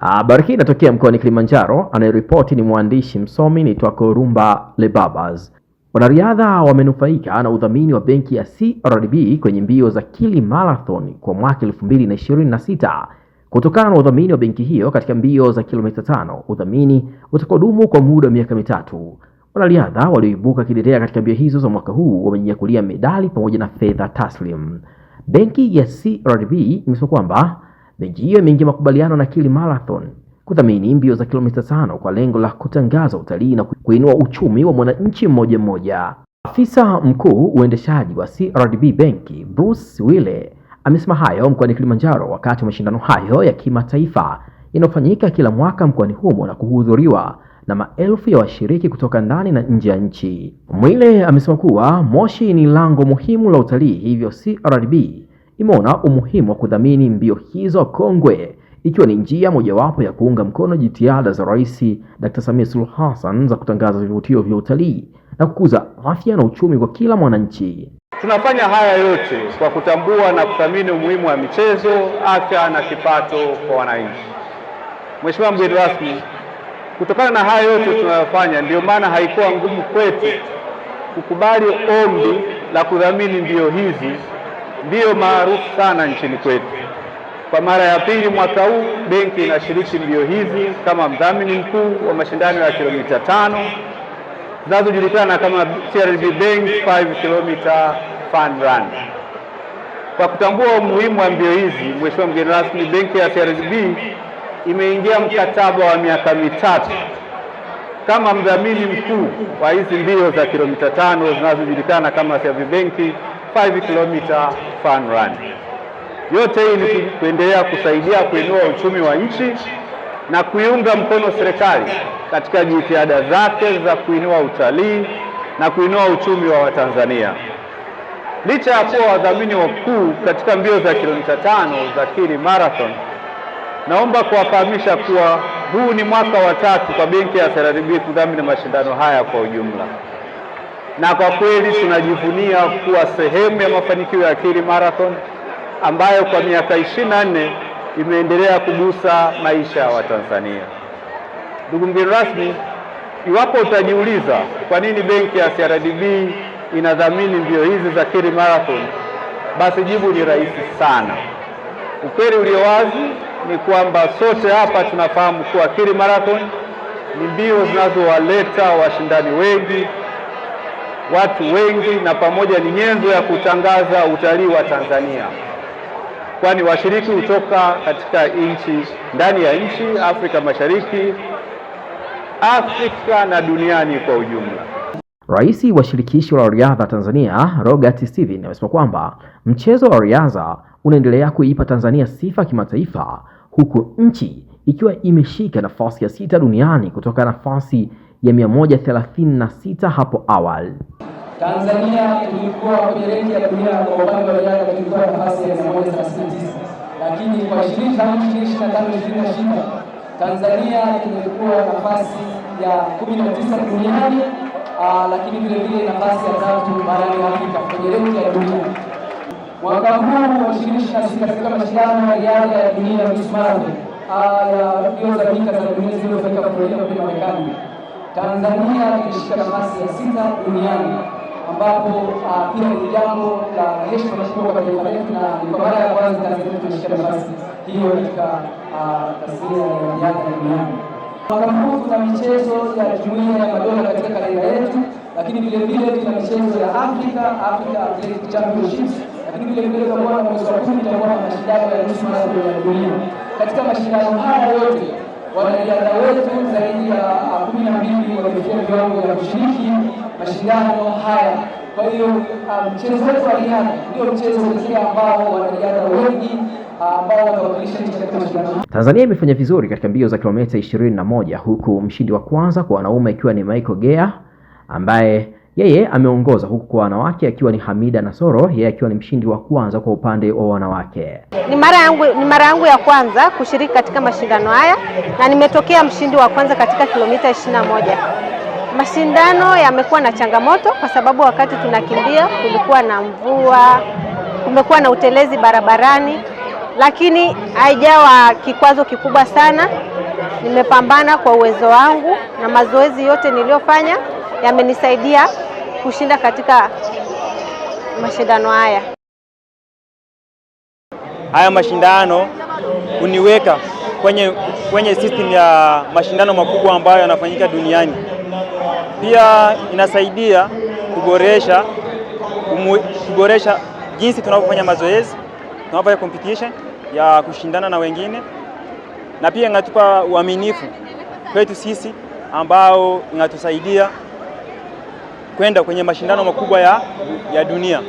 Habari hii inatokea mkoani Kilimanjaro. Anayeripoti ni mwandishi msomi ni Twakorumba Lebabas. Wanariadha wamenufaika na udhamini wa benki ya CRDB kwenye mbio za Kili Marathon kwa mwaka 2026. Kutokana na udhamini wa benki hiyo katika mbio za kilomita 5, udhamini utakodumu kwa muda wa miaka 3. Wanariadha walioibuka kidedea katika mbio hizo za mwaka huu wamejinyakulia medali pamoja na fedha taslim. Benki ya CRDB imesema kwamba benki hiyo imeingia makubaliano na Kili Marathon kudhamini mbio za kilomita 5 kwa lengo la kutangaza utalii na kuinua uchumi wa mwananchi mmoja mmoja. Afisa mkuu uendeshaji wa CRDB benki Bruce Wile amesema hayo mkoani Kilimanjaro wakati wa mashindano hayo ya kimataifa yanayofanyika kila mwaka mkoani humo na kuhudhuriwa na maelfu ya washiriki kutoka ndani na nje ya nchi. Mwile amesema kuwa Moshi ni lango muhimu la utalii, hivyo CRDB imeona umuhimu wa kudhamini mbio hizo kongwe, ikiwa ni njia mojawapo ya kuunga mkono jitihada za Rais Dr. Samia Suluhu Hassan za kutangaza vivutio vya utalii na kukuza afya na uchumi kwa kila mwananchi. Tunafanya haya yote kwa kutambua na kuthamini umuhimu wa michezo, afya na kipato kwa wananchi. Mheshimiwa mgeni rasmi, kutokana na haya yote tunayofanya, ndio maana haikuwa ngumu kwetu kukubali ombi la kudhamini mbio hizi, mbio maarufu sana nchini kwetu. Kwa mara ya pili mwaka huu benki inashiriki mbio hizi kama mdhamini mkuu wa mashindano ya kilomita 5 zinazojulikana kama CRDB Bank 5 km Fun Run. Kwa kutambua umuhimu wa mbio hizi, Mheshimiwa mgeni rasmi, benki ya CRDB imeingia mkataba wa miaka 3 kama mdhamini mkuu wa hizi mbio za kilomita 5 zinazojulikana kama CRDB Bank 5 km Fun Run. Yote hii ni kuendelea kusaidia kuinua uchumi wa nchi na kuiunga mkono serikali katika jitihada zake za kuinua utalii na kuinua uchumi wa Watanzania. Licha ya kuwa wadhamini wakuu katika mbio za kilomita 5 za Kili Marathon, naomba kuwafahamisha kuwa huu ni mwaka wa 3 kwa benki ya CRDB kudhamini mashindano haya kwa ujumla. Na kwa kweli tunajivunia kuwa sehemu ya mafanikio ya Kili Marathon ambayo kwa miaka 24 imeendelea kugusa maisha ya Watanzania. Ndugu mgeni rasmi, iwapo utajiuliza kwa nini benki ya CRDB inadhamini mbio hizi za Kili Marathon, basi jibu ni rahisi sana. Ukweli ulio wazi ni kwamba sote hapa tunafahamu kuwa Kili Marathon ni mbio zinazowaleta washindani wengi, watu wengi, na pamoja ni nyenzo ya kutangaza utalii wa Tanzania, kwani washiriki kutoka katika nchi ndani ya nchi, Afrika Mashariki, Afrika na duniani kwa ujumla. Rais wa shirikisho la riadha Tanzania, Robert Steven, amesema kwamba mchezo wa riadha unaendelea kuipa Tanzania sifa kimataifa, huku nchi ikiwa imeshika nafasi ya 6 duniani kutoka nafasi ya 136 hapo awali. Tanzania tulikuwa kwenye renki ya dunia kwa upande wa riadha, tulikuwa nafasi ya 139, lakini kwa 2025-2026 Tanzania tumekuwa nafasi ya 19 duniani, lakini vile vile nafasi ya 3 barani Afrika kwenye renki ya dunia. Mwaka huu wa 2026 katika mashindano ya riadha ya dunia Miss Marathon ya mbio za mita za dunia zilizofanyika Florida kule Marekani, Tanzania ilishika nafasi ya 6 duniani, ambapo pia ni jambo la heshima kubwa kwa taifa letu, na ni kwa mara ya kwanza Tanzania tumeshika nafasi hiyo katika tasnia ya riadha duniani. Mwaka huu tuna michezo ya Jumuiya ya Madola katika kalenda yetu, lakini vile vile tuna michezo ya Africa Athletic Championships, lakini vile vile kwa mwezi wa 10 tutakuwa na mashindano ya nusu marathon ya dunia. Katika mashindano haya yote wanariadha wetu zaidi ya 12 wamefikia viwango vya kushiriki mashindano haya. Kwa hiyo mchezo wetu wa riadha ndio mchezo pekee ambao wanariadha wengi ambao watawakilisha nchi katika mashindano. Tanzania imefanya vizuri katika mbio za kilomita 21, huku mshindi wa kwanza kwa wanaume ikiwa ni Michael Gea ambaye yeye ameongoza, huku kwa wanawake akiwa ni Hamida Nasoro, yeye akiwa ni mshindi wa kwanza kwa upande wa wanawake. Ni mara yangu ya kwanza kushiriki katika mashindano haya na nimetokea mshindi wa kwanza katika kilomita 21. Mashindano yamekuwa na changamoto kwa sababu wakati tunakimbia kulikuwa na mvua, kumekuwa na utelezi barabarani, lakini haijawa kikwazo kikubwa sana. nimepambana kwa uwezo wangu na mazoezi yote niliyofanya yamenisaidia kushinda katika mashindano haya. Haya mashindano uniweka kwenye system ya mashindano makubwa ambayo yanafanyika duniani. Pia inasaidia kuboresha jinsi tunavyofanya mazoezi, tunafanya competition ya kushindana na wengine, na pia inatupa uaminifu kwetu sisi ambao inatusaidia kwenda kwenye mashindano makubwa ya dunia.